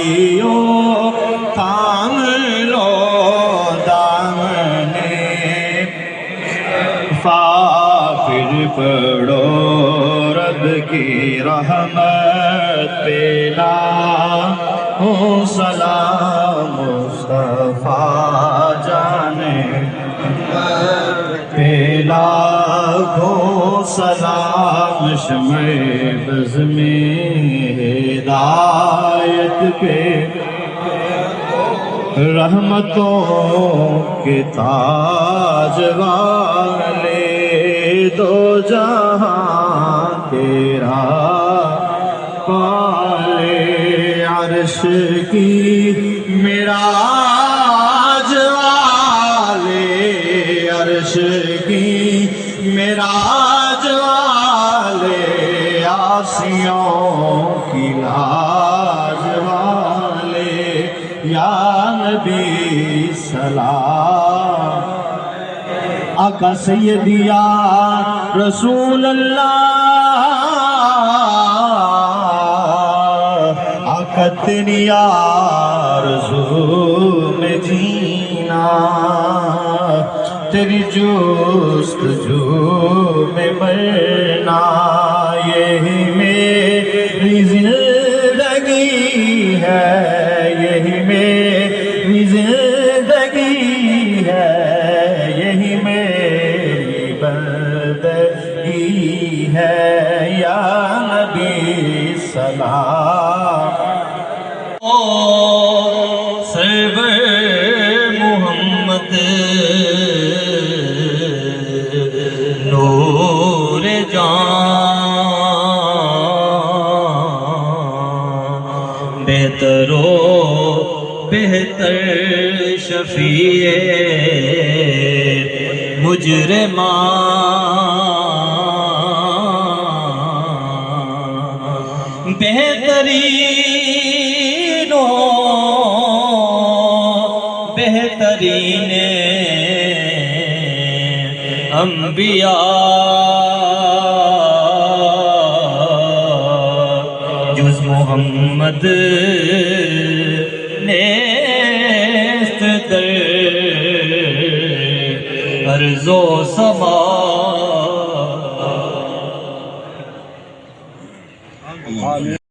بھائیو تھام لو دامن پھر پڑھو رب کی رحمت پہ لاکھوں سلام مصطفیٰ جانے پہ لاکھوں سلام شمع بز میں ہدایت پہ رحمتوں کے تاج والے دو جہاں تیرا پالے عرش کی معراج والے عرش کی معراج والے عاصیوں کی لاج والے یا نبی سلام آقا سیدی یا رسول اللہ آقا تیری آرزو میں جینا تیری جستجو میں مرنا یہی میری زندگی ہے یہی میری زندگی ہے یہی میری بندگی ہے یا نبی سلام سرور محمد نور جان بہتر و بہتر شفیع مجرمان بہترین و بہترین انبیاء جز محمد نیست در ارض و سما